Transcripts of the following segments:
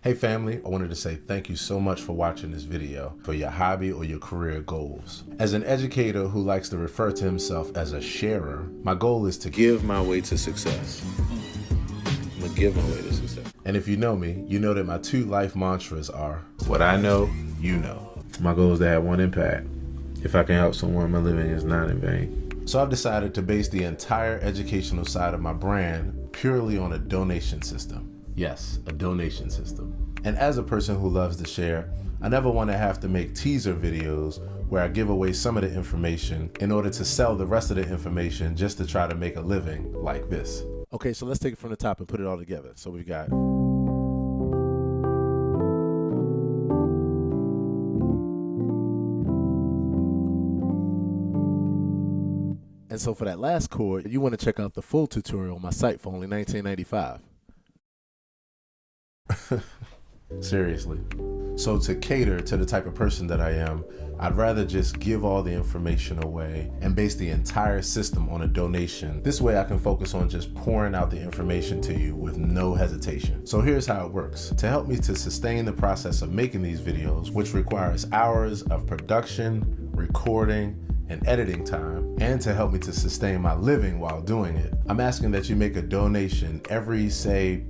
Hey family, I wanted to say thank you so much for watching this video for your hobby or your career goals. As an educator who likes to refer to himself as a sharer, my goal is to give my way to success. I'm gonna give my way to success. And if you know me, you know that my two life mantras are, what I know, you know. My goal is to have one impact. If I can help someone, my living is not in vain. So I've decided to base the entire educational side of my brand purely on a donation system. Yes, a donation system. And as a person who loves to share, I never want to have to make teaser videos where I give away some of the information in order to sell the rest of the information just to try to make a living like this. Okay, so let's take it from the top and put it all together. So we've got and so for that last chord, you want to check out the full tutorial on my site for only $19.95. Seriously. So to cater to the type of person that I am, I'd rather just give all the information away and base the entire system on a donation. This way I can focus on just pouring out the information to you with no hesitation. So here's how it works. To help me to sustain the process of making these videos, which requires hours of production, recording, and editing time, and to help me to sustain my living while doing it, I'm asking that you make a donation every, say,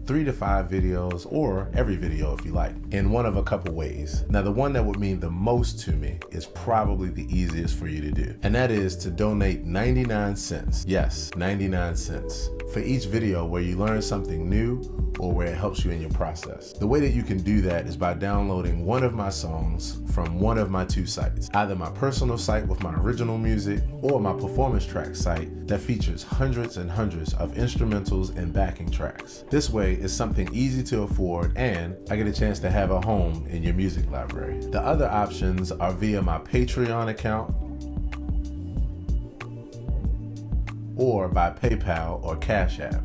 3 to 5 videos, or every video if you like, in one of a couple ways. Now, the one that would mean the most to me is probably the easiest for you to do, and that is to donate 99 cents. Yes, 99 cents for each video where you learn something new or where it helps you in your process. The way that you can do that is by downloading one of my songs from one of my two sites, either my personal site with my original music or my performance track site that features hundreds and hundreds of instrumentals and backing tracks. This way, it's something easy to afford and I get a chance to have a home in your music library. The other options are via my Patreon account or by PayPal or Cash App.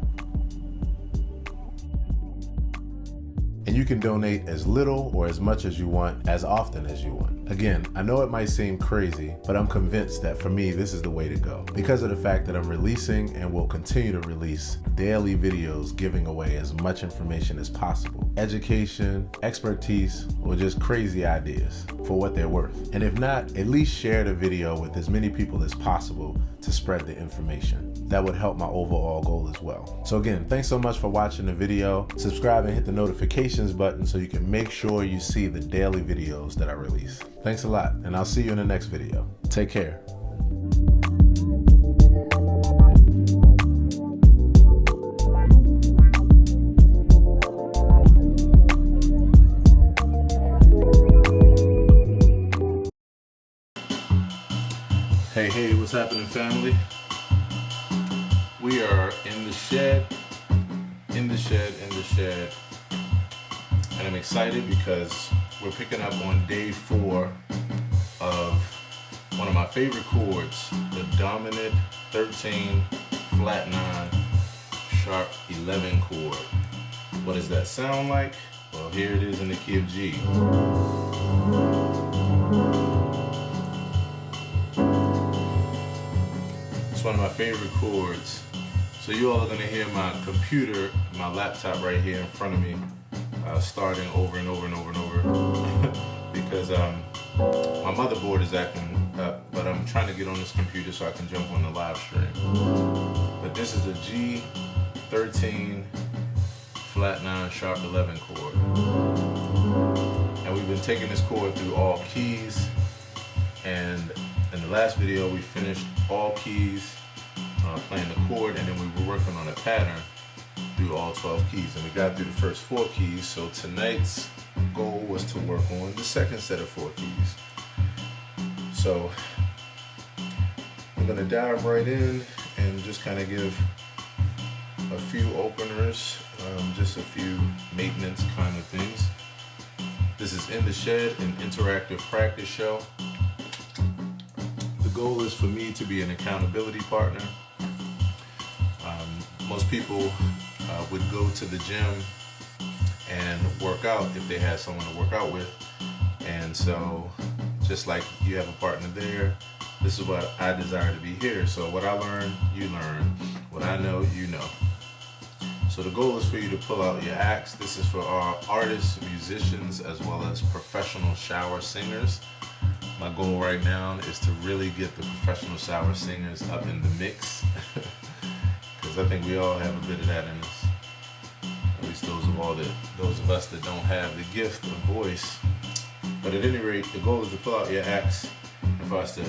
And you can donate as little or as much as you want, as often as you want. Again, I know it might seem crazy, but I'm convinced that for me, this is the way to go. Because of the fact that I'm releasing and will continue to release daily videos giving away as much information as possible. Education, expertise, or just crazy ideas for what they're worth. And if not, at least share the video with as many people as possible to spread the information. That would help my overall goal as well. So again, thanks so much for watching the video. Subscribe and hit the notifications button so you can make sure you see the daily videos that I release. Thanks a lot, and I'll see you in the next video. Take care. Hey, what's happening, family? We are in the shed, and I'm excited because we're picking up on day 4 of one of my favorite chords, the dominant 13, flat 9, sharp 11 chord. What does that sound like? Well, here it is in the key of G. It's one of my favorite chords. So you all are gonna hear my computer, my laptop right here in front of me, starting over and over because my motherboard is acting up, but I'm trying to get on this computer so I can jump on the live stream. But this is a G13 flat 9 sharp 11 chord. And we've been taking this chord through all keys, and in the last video we finished all keys, playing the chord, and then we were working on a pattern through all 12 keys, and we got through the first 4 keys. So tonight's goal was to work on the second set of 4 keys. So I'm gonna dive right in and just kind of give a few openers, just a few maintenance kind of things. This is In the Shed, an interactive practice show. The goal is for me to be an accountability partner. Most people would go to the gym and work out if they had someone to work out with. And so just like you have a partner there, this is what I desire to be here. So what I learn, you learn. What I know, you know. So the goal is for you to pull out your axe. This is for our artists, musicians, as well as professional shower singers. My goal right now is to really get the professional shower singers up in the mix, because I think we all have a bit of that in us. At least those of us that don't have the gift of voice. But at any rate, the goal is to pull out your axe and for us to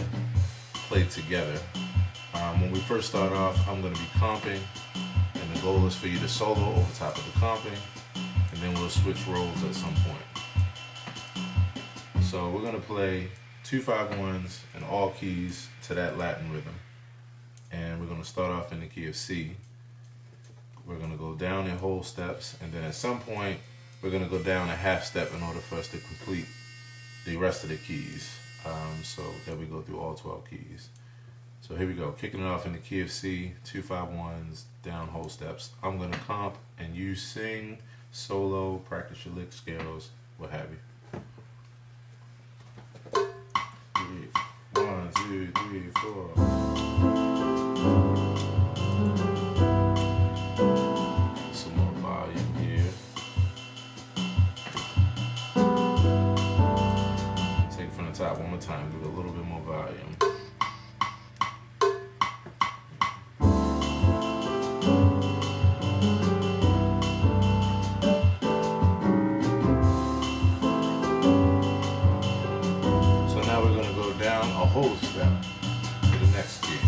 play together. When we first start off, I'm going to be comping, and the goal is for you to solo over top of the comping, and then we'll switch roles at some point. So we're going to play 2-5-1s in all keys to that Latin rhythm, and we're going to start off in the key of C. We're going to go down in whole steps, and then at some point we're going to go down a half step in order for us to complete the rest of the keys, so that we go through all 12 keys. So here we go, kicking it off in the key of C, 2-5-1s, down whole steps. I'm going to comp and you sing, solo, practice your lick scales, what have you. 1, 2, 3, 4. Some more volume here. Take it from the top one more time, give it a little bit more volume. Whole step to the next key.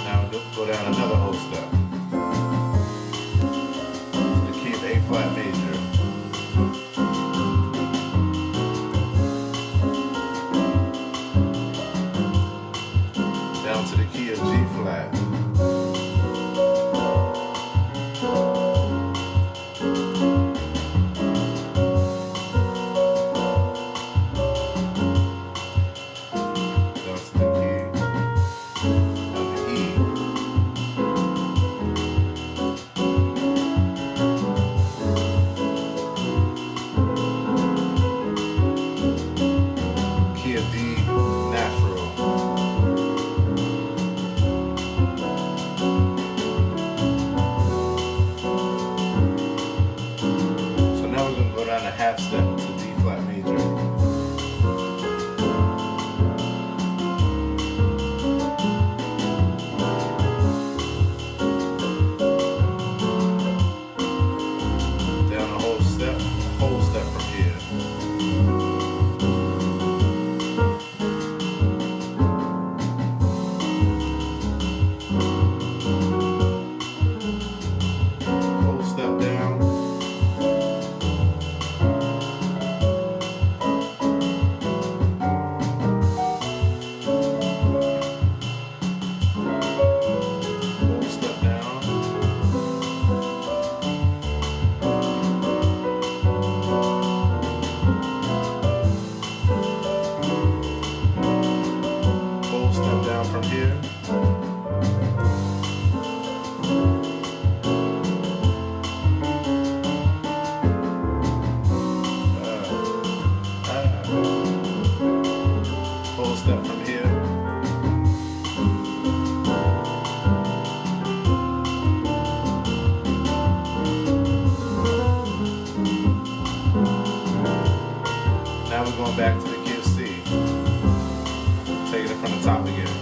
Now go down another whole step to the key of A flat major. Down to the key of G flat. Half step to D flat major. Down a whole step from here. Whole step down. From here. Whole step from here. Now we're going back to the key of C. Taking it from the top again.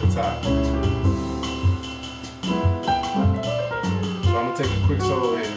the top. So I'm gonna take a quick solo here.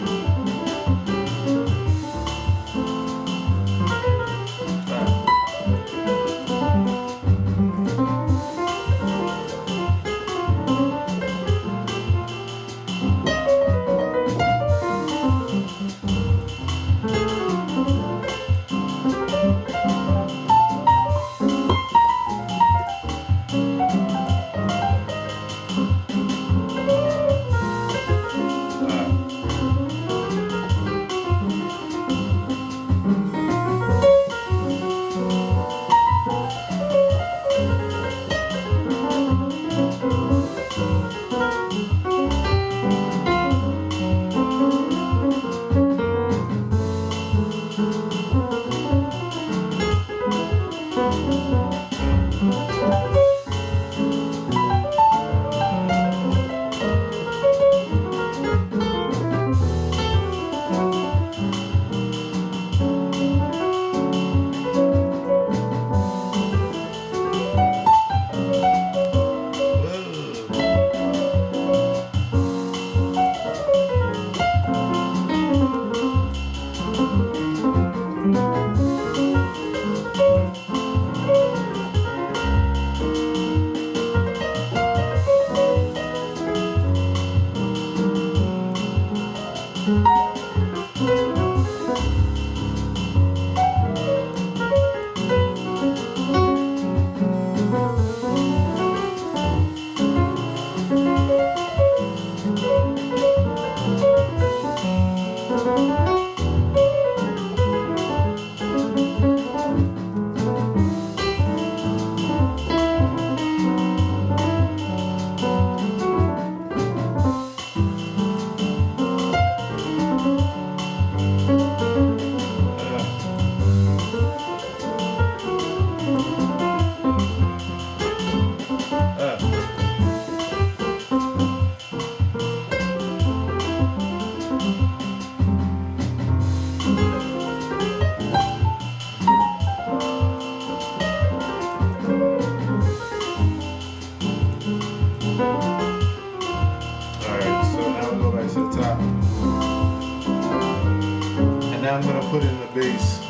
Now I'm going to put in the bass.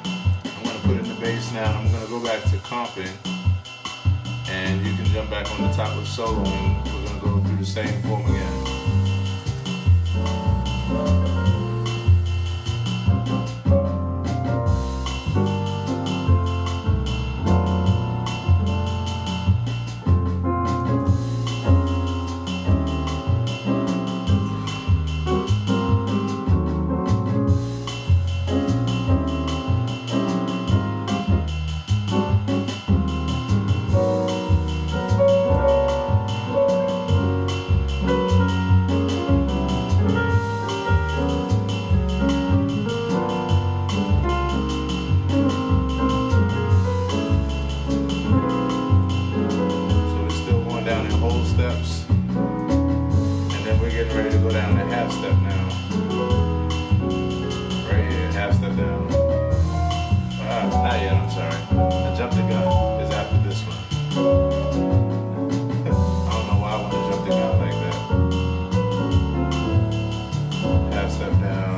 I'm going to put in the bass now. I'm going to go back to comping. And you can jump back on the top of solo and we're going to go through the same form again. Steps, and then we're getting ready to go down to half step now. Right here, half step down. Not yet, I'm sorry. I jumped the gun. It's after this one. I don't know why I want to jump the gun like that. Half step down.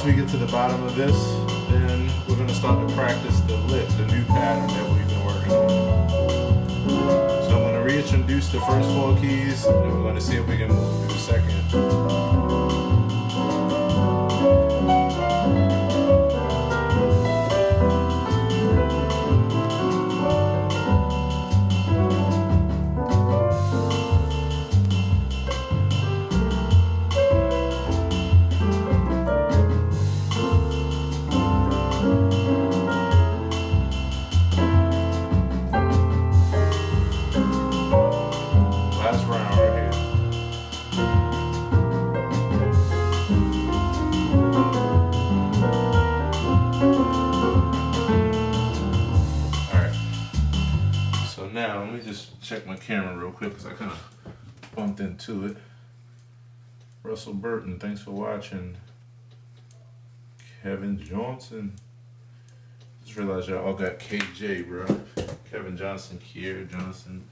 we get to the bottom of this, then we're going to start to practice the lick, the new pattern that we've been working on. So I'm going to reintroduce the first 4 keys, and we're going to see if we can move through the second. Now, let me just check my camera real quick because I kind of bumped into it. Russell Burton, thanks for watching. Kevin Johnson. Just realized y'all all got KJ, bro. Kevin Johnson, Kier Johnson,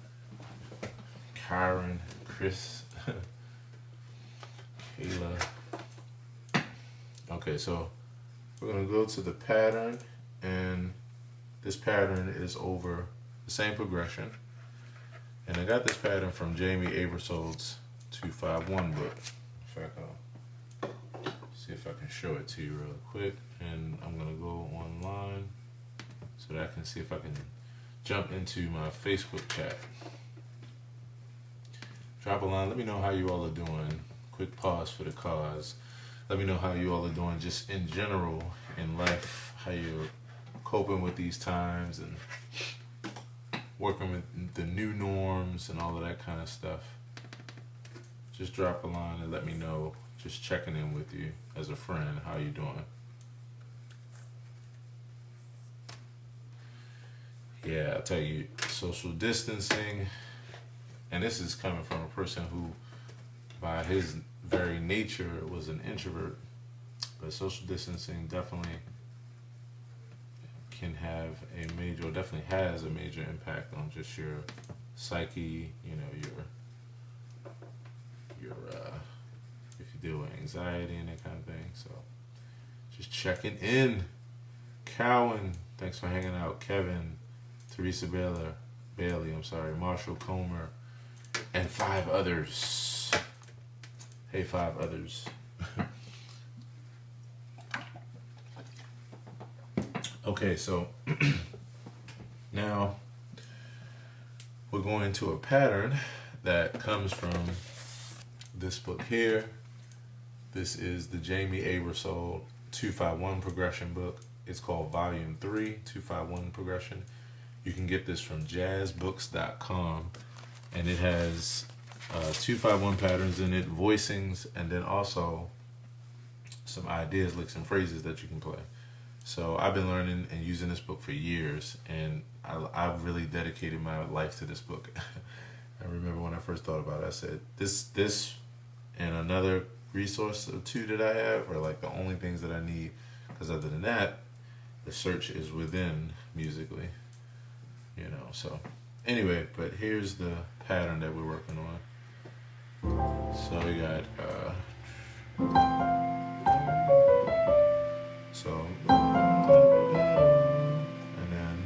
Kyron, Chris, Kayla. Okay, so we're going to go to the pattern, and this pattern is over the same progression, and I got this pattern from Jamie Aebersold's 251 book. In fact, I'll see if I can show it to you real quick, and I'm gonna go online so that I can see if I can jump into my Facebook chat. Drop a line, let me know how you all are doing. Quick pause for the cause. Let me know how you all are doing just in general in life, how you're coping with these times and working with the new norms and all of that kind of stuff. Just drop a line and let me know. Just checking in with you as a friend. How you doing? Yeah, I'll tell you, social distancing, and this is coming from a person who, by his very nature, was an introvert, but social distancing definitely can have a major, or definitely has a major impact on just your psyche, you know, your if you deal with anxiety and that kind of thing. So just checking in. Cowan, thanks for hanging out. Kevin, Teresa Bailey, Marshall Comer, and 5 others. Hey, 5 others. Okay, so now we're going to a pattern that comes from this book here. This is the Jamie Aebersold 251 progression book. It's called Volume 3, 251 progression. You can get this from jazzbooks.com, and it has 251 patterns in it, voicings, and then also some ideas, licks, and phrases that you can play. So I've been learning and using this book for years, and I've really dedicated my life to this book. I remember when I first thought about it, I said, this and another resource or 2 that I have are like the only things that I need, because other than that, the search is within Musically, you know. So anyway, but here's the pattern that we're working on. So we got and then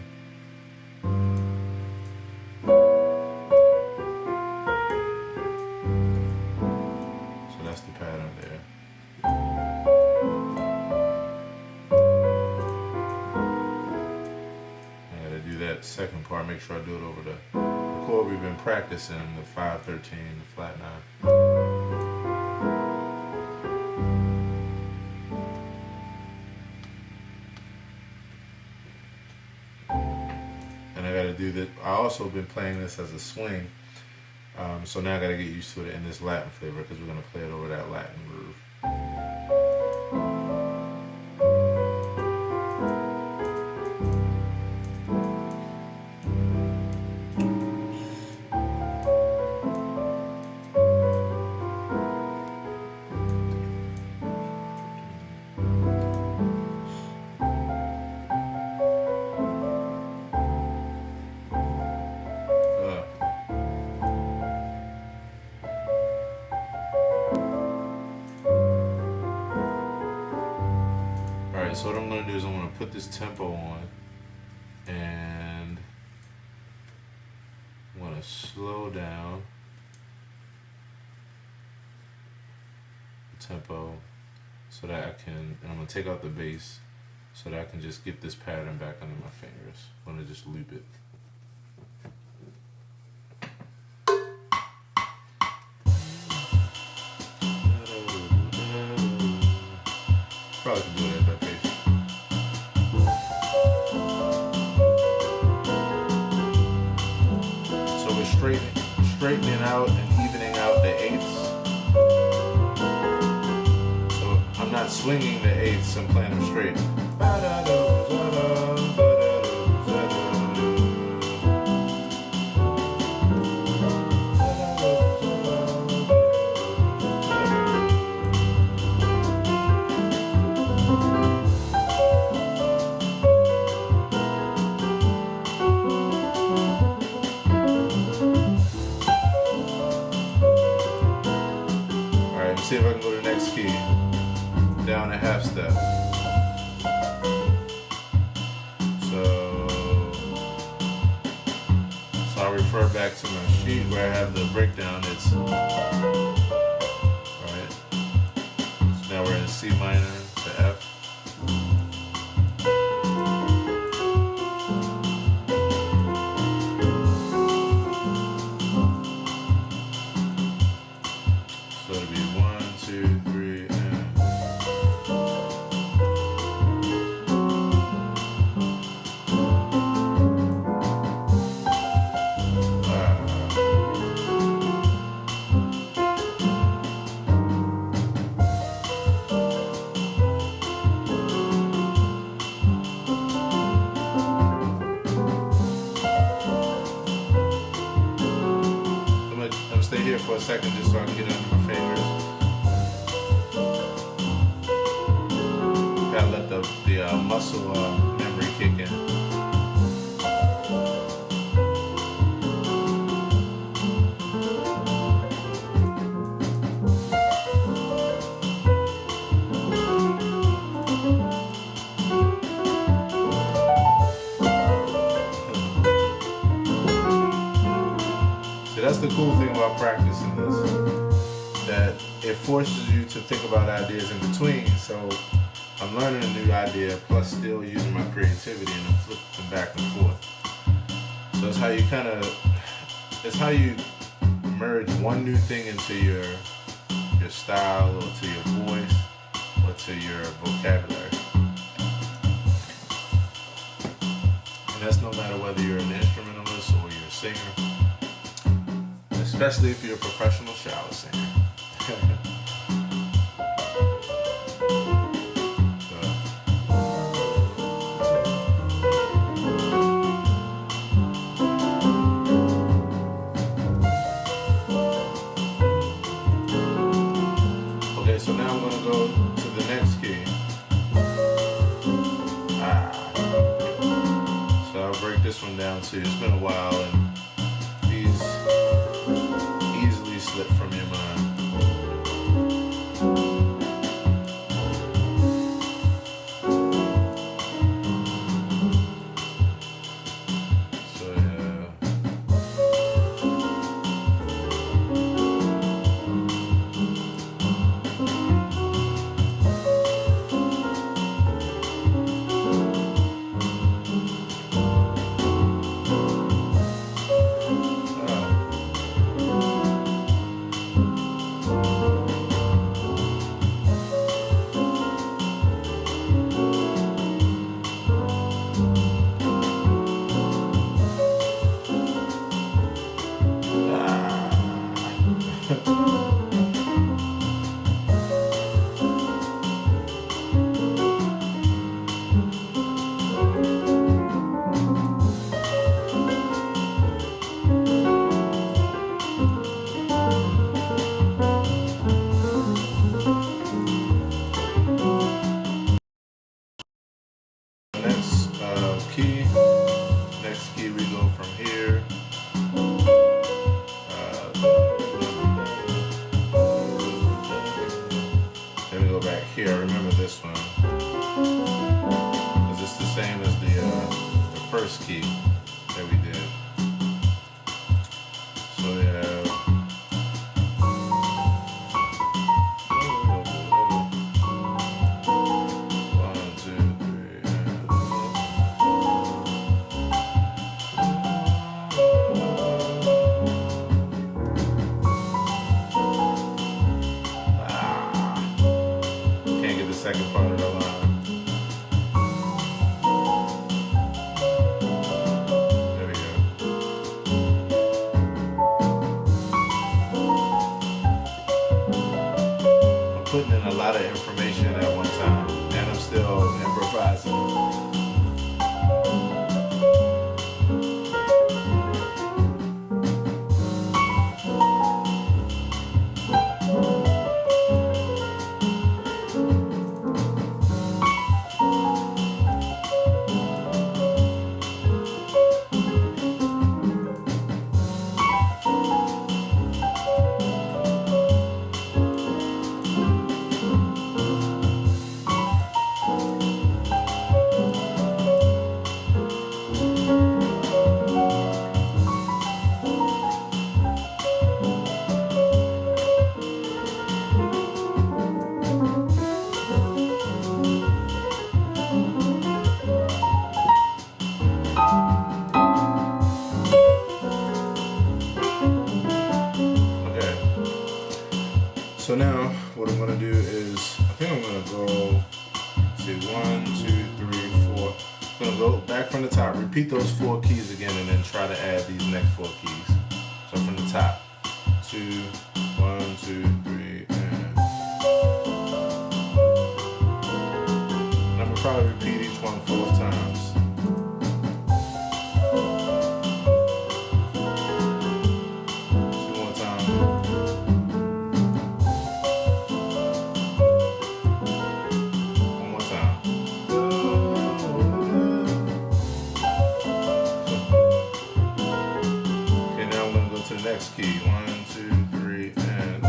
so that's the pattern there. I gotta do that second part, make sure I do it over the chord we've been practicing, the 513, the flat 9. Do that. I also been playing this as a swing, so now I got to get used to it in this Latin flavor, because we're going to play it over that Latin groove. Alright, so what I'm going to do is I'm going to put this tempo on, and I'm going to slow down the tempo so that I can, and I'm going to take out the bass so that I can just get this pattern back under my fingers. I'm going to just loop it. Probably can do it at that pace. So we're straightening out and evening out the eighths. So I'm not swinging the eighths, I'm playing them straight. See if I can go to the next key, down a half step. So I'll refer back to my sheet where I have the breakdown. It's alright. So now we're in C minor to F. So it'll be 1, 2, 3, and I'm gonna stay here for a second just so I can get under my fingers. Gotta let the muscle memory kick in. So that's the cool thing about practicing this, that it forces you to think about ideas in between. So I'm learning a new idea plus still using my creativity and I'm flipping them back and forth. So it's how you it's how you merge one new thing into your style or to your voice or to your vocabulary. And that's no matter whether you're an instrumentalist or you're a singer, especially if you're a professional shower singer. Okay, so now I'm going to go to the next key. So I'll break this one down too. It's been a while and these easily slip from your mind. So next key we go from here. Then we go back here. Remember this one. the same as the first key that we did. So we have second part of the line. There we go. I'm putting in a lot of information at one time, and I'm still improvising. So now what I'm gonna do is, I think I'm gonna go, say 1, 2, 3, 4. I'm gonna go back from the top, repeat those 4 keys again, and then try to add these next 4 keys. So from the top, 2, 1, 2, 3, and I'm gonna probably repeat each one 4 times. Next key, 1, 2, 3, and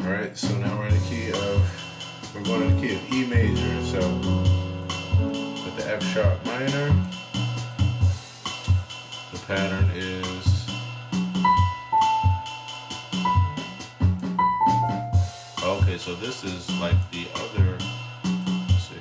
Alright, so now we're going in the key of E major. So with the F sharp minor, the pattern is okay, so this is like the other, let's see,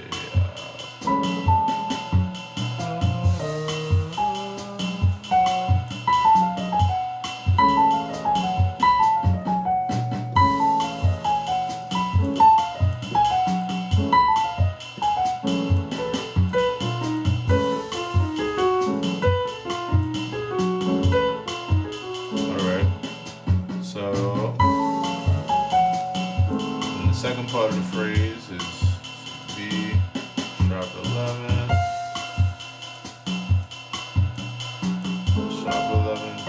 second part of the phrase is B sharp 11, sharp 11, 3.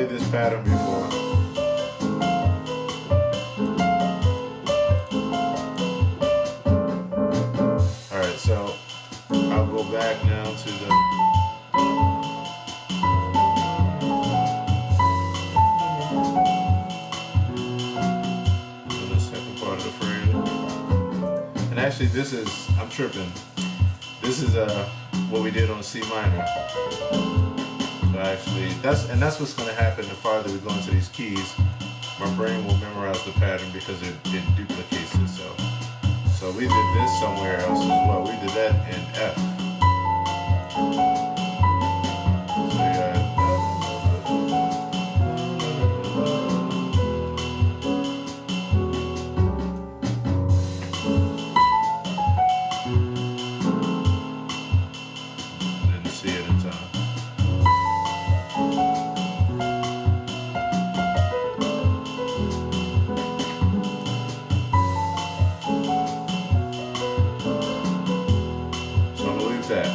This pattern before. Alright, so I'll go back now to the second part of the phrase. And actually this is, I'm tripping. This is what we did on C minor. So actually, that's what's going to happen the farther we go into these keys. My brain will memorize the pattern because it duplicates it. So we did this somewhere else as well. We did that in F. So we got didn't see it in time. That.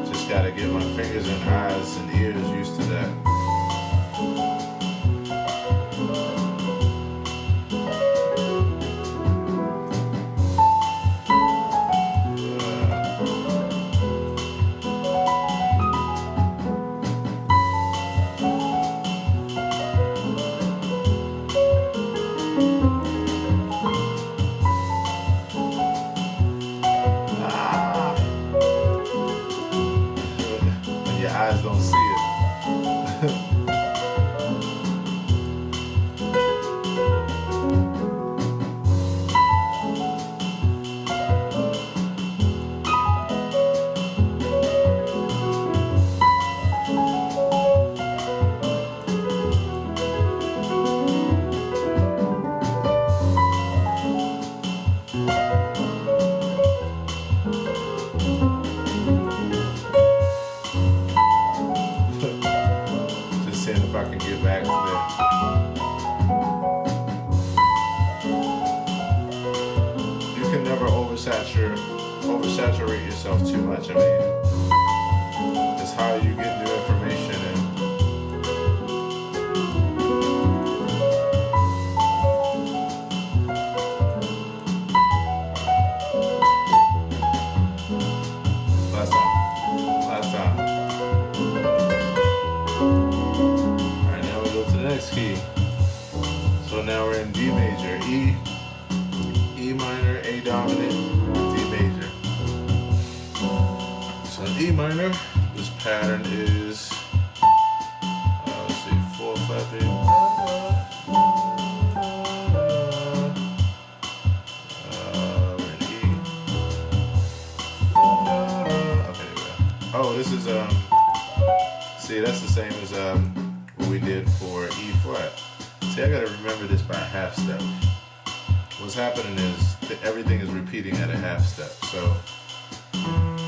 Just gotta get my fingers and eyes and ears used to that. Your eyes don't see it. If I can get back to that. You can never oversaturate yourself too much. I mean, it's how you get new information and last time. Next key. So now we're in D major, E minor, A dominant, D major. So in E minor, this pattern is, let's see, 4, 5, 3. We're in E. Okay, there we go. Oh, this is see, that's the same as what we did for E flat. See, I gotta remember this by a half step. What's happening is that everything is repeating at a half step. So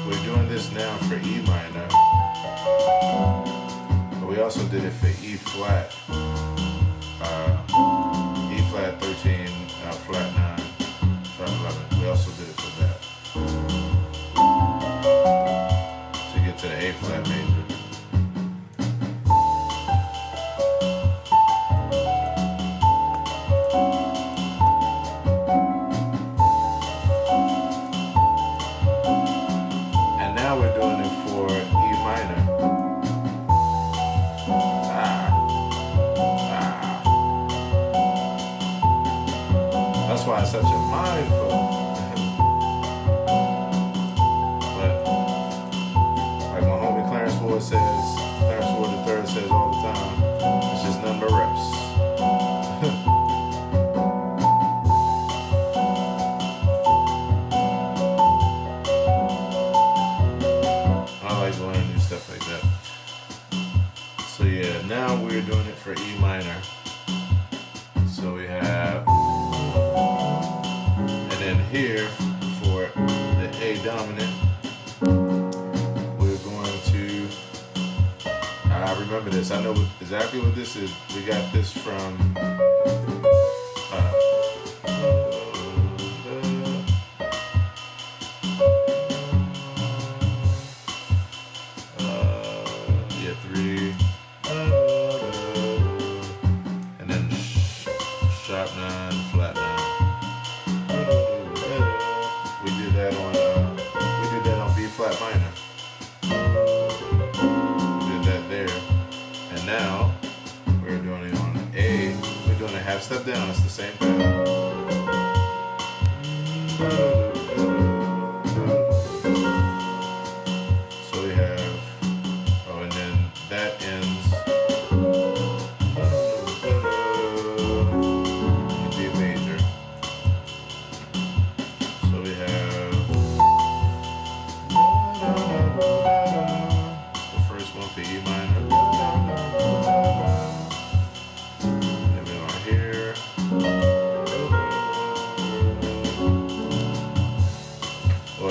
we're doing this now for E minor, but we also did it for E flat, E flat 13, flat 9, flat 11. We also for E minor. So we have, and then here for the A dominant, we're going to, I remember this, I know exactly what this is. We got this from, sharp 9, flat 9. We did that on B flat minor. We did that there, and now we're doing it on A. We're doing a half step down. It's the same pattern. So we have, oh, and then that ends.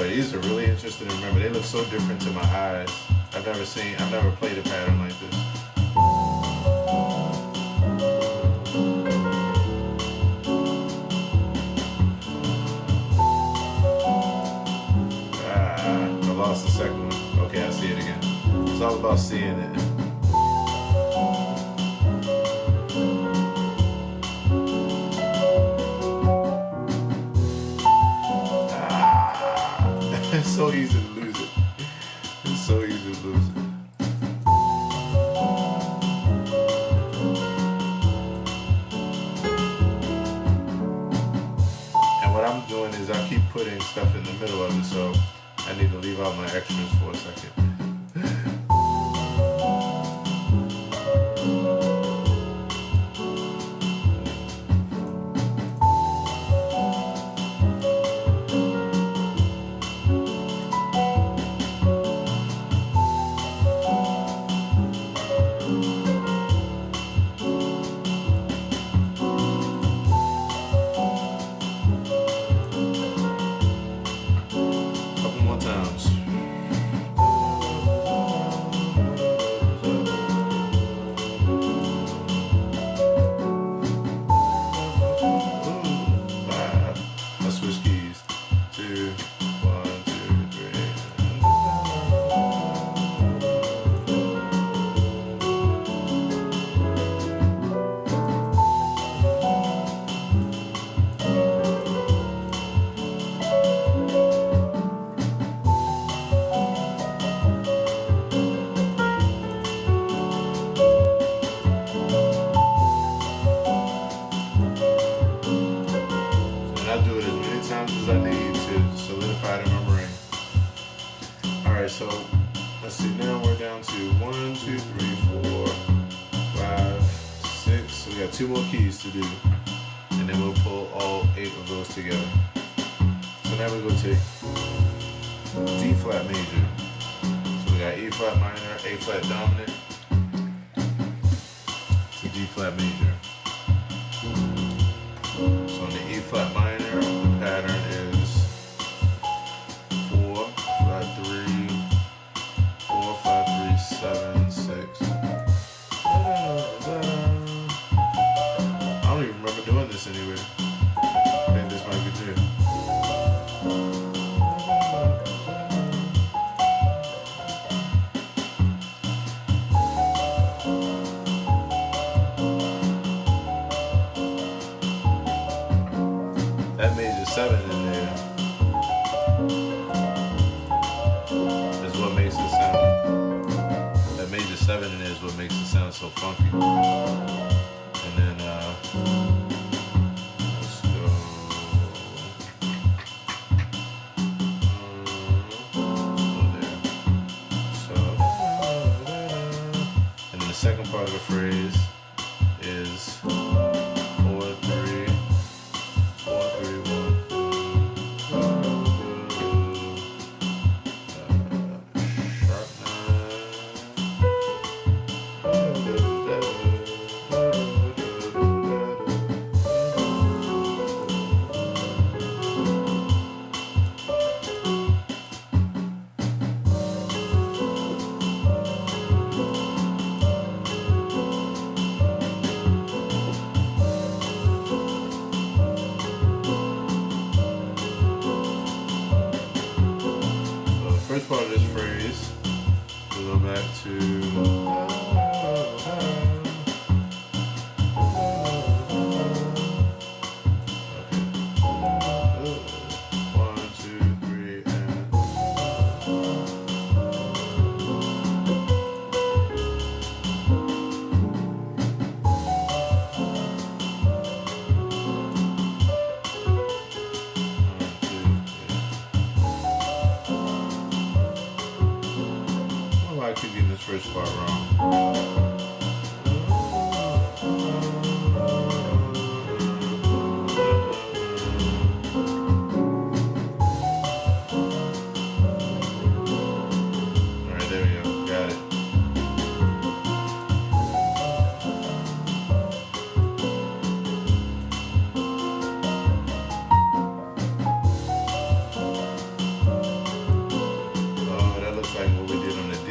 These are really interesting to remember. They look so different to my eyes. I've never played a pattern like this. I lost the second one. Okay, I see it again. It's all about seeing it. It's so easy to lose it. It's so easy to lose it. And what I'm doing is I keep putting stuff in the middle of it, so I need to leave out my extras for a second. As I need to solidify it in my brain. Alright, so let's see, now we're down to 1, 2, 3, 4, 5, 6. So we got 2 more keys to do. And then we'll pull all 8 of those together. So now we're going to take D flat major. So we got E flat minor, A flat dominant, to D flat major. So on the E flat minor, the pattern is 4, 5, 3, 4, 5, 3, 7, 6. I don't even remember doing this anywhere. I think this might be good. That major 7 in there is what makes it sound. That major 7 in there is what makes it sound so funky. And then let's go. There. So, and then the second part of the phrase is 4, 3. first part of this phrase, we go back to. I keep getting this first part wrong. Alright, there we go. Got it. Oh, that looks like what we did on the D.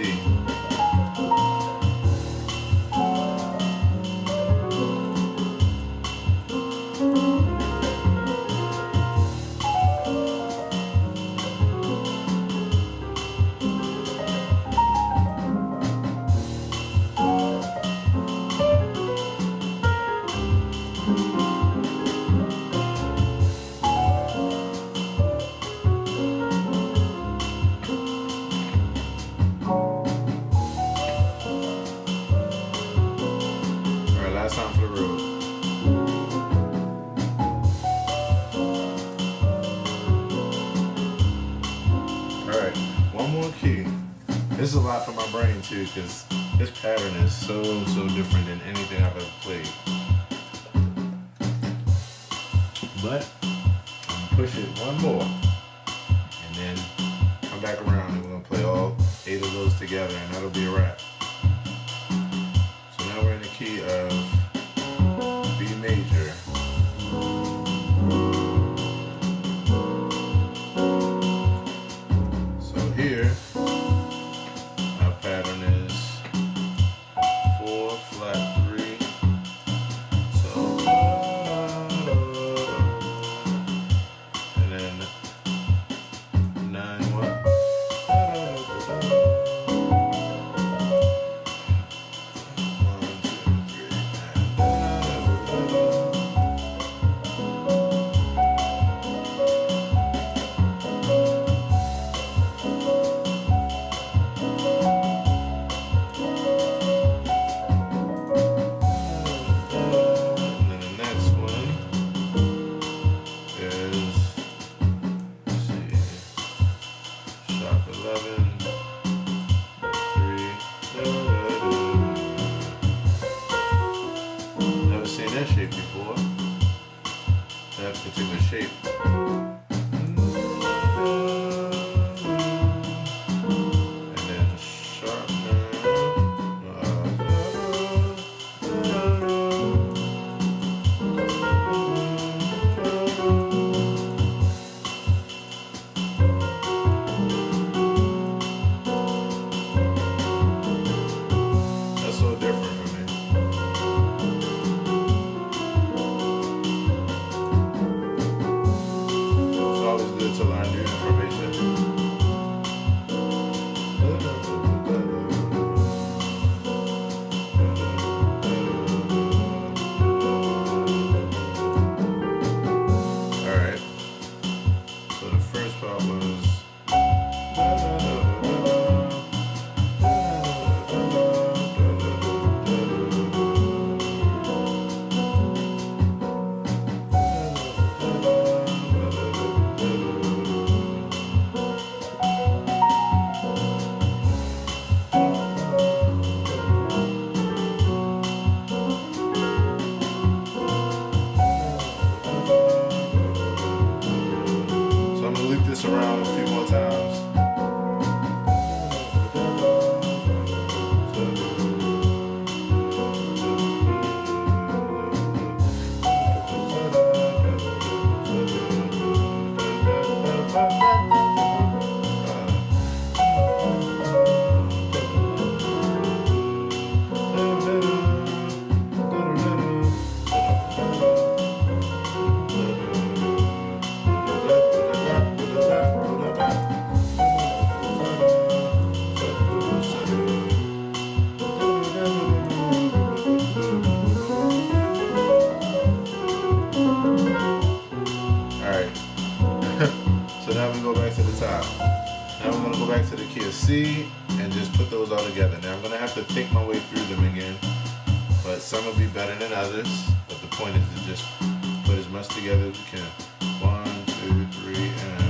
Last time for the road. Alright, one more key. This is a lot for my brain too, because this pattern is so different than anything I've ever played. But I'm gonna push it one more and then come back around and we're gonna play all 8 of those together and that'll be a wrap. So now we're in the key of B major. So here, our pattern is 4 flat 3. So, and then 9 1. That shape before, that particular shape. And then sharp that's so different for me. To learn new information. Alright, so the first part was around now we go back to the top. Now we're gonna go back to the key of C and just put those all together. Now I'm gonna have to think my way through them again, but some will be better than others. But the point is to just put as much together as we can. 1, 2, 3, and.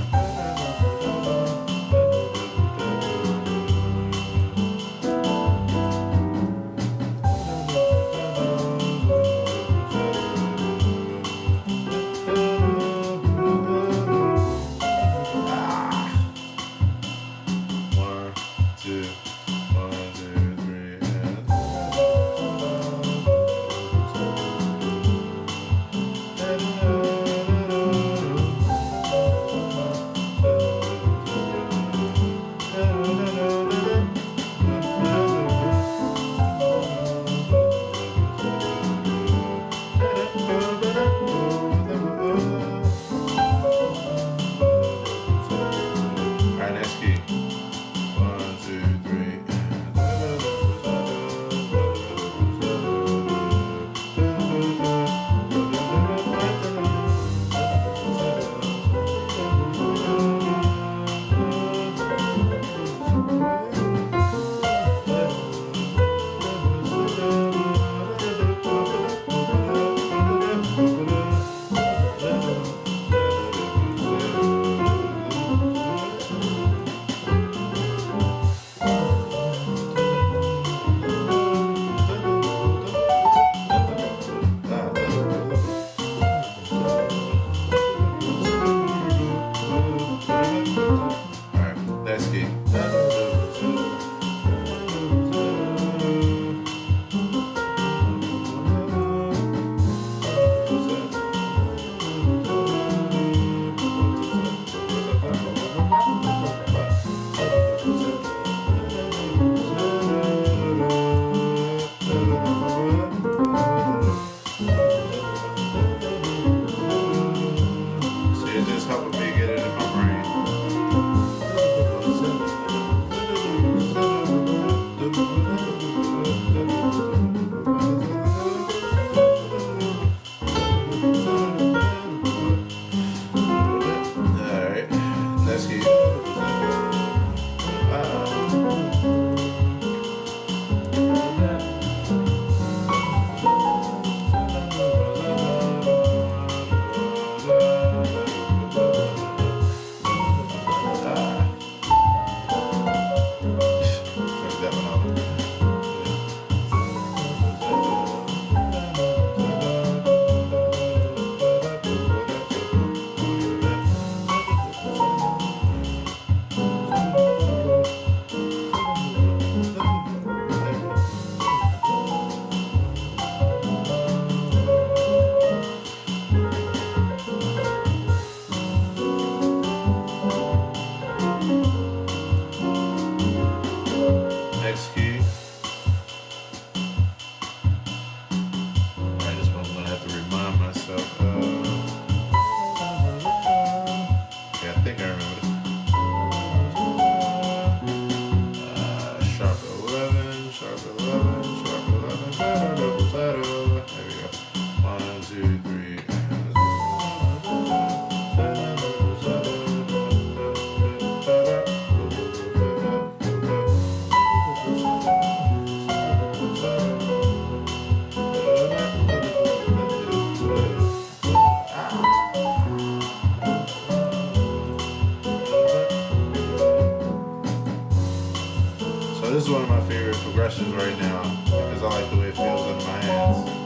This is one of my favorite progressions right now because I like the way it feels under my hands.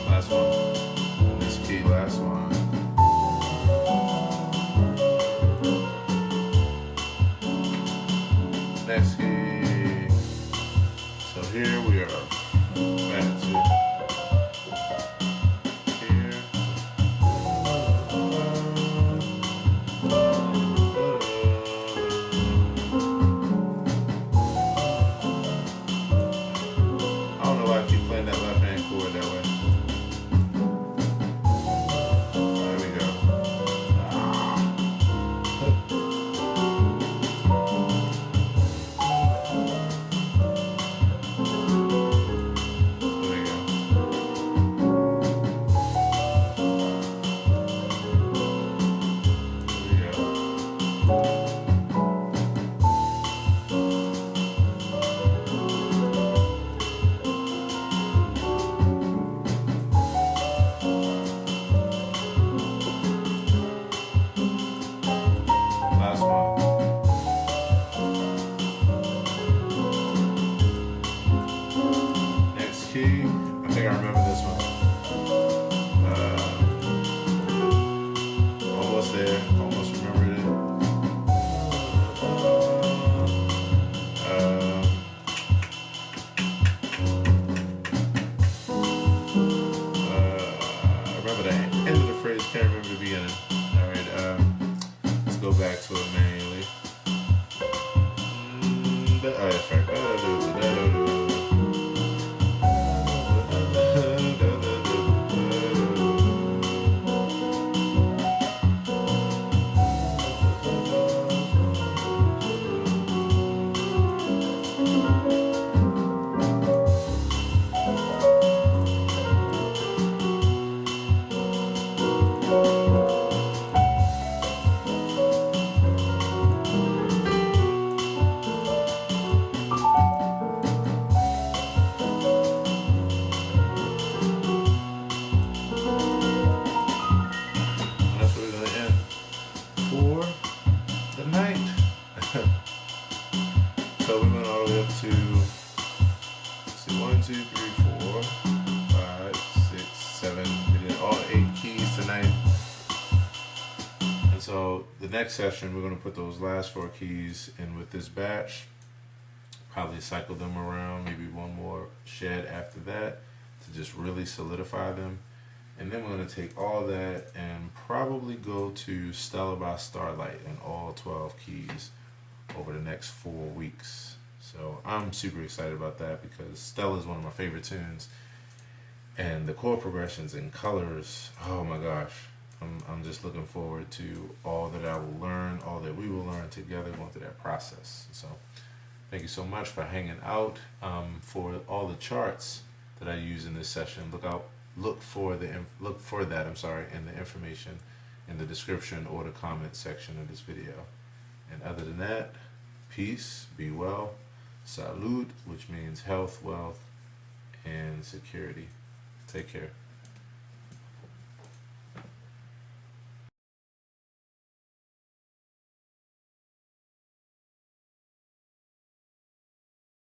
Last one. This key, last one. Next key. So here we are. Back to here. I don't know why I keep playing that left hand chord that way. There we go. There we go. There we go. Last one. Next key. I think I remember this one. Almost there. Almost remembered it. I remember the end of the phrase. Can't remember the beginning. All right. Let's go back to it manually. Oh, that's right. That's where we're going to end for the night. So we went all the way up to, let's see, 1, 2, 3, 4, 5, 6, 7. We did all 8 keys tonight. And so the next session, we're going to put those last 4 keys in with this batch. Probably cycle them around, maybe one more shed after that to just really solidify them. And then we're going to take all that and probably go to Stella by Starlight in all 12 keys over the next 4 weeks. So I'm super excited about that because Stella is one of my favorite tunes. And the chord progressions and colors, oh my gosh. I'm just looking forward to all that I will learn, all that we will learn together going through that process. So thank you so much for hanging out. For all the charts that I use in this session, look for that in the information in the description or the comment section of this video. And other than that, peace, be well, salud, which means health, wealth, and security. Take care.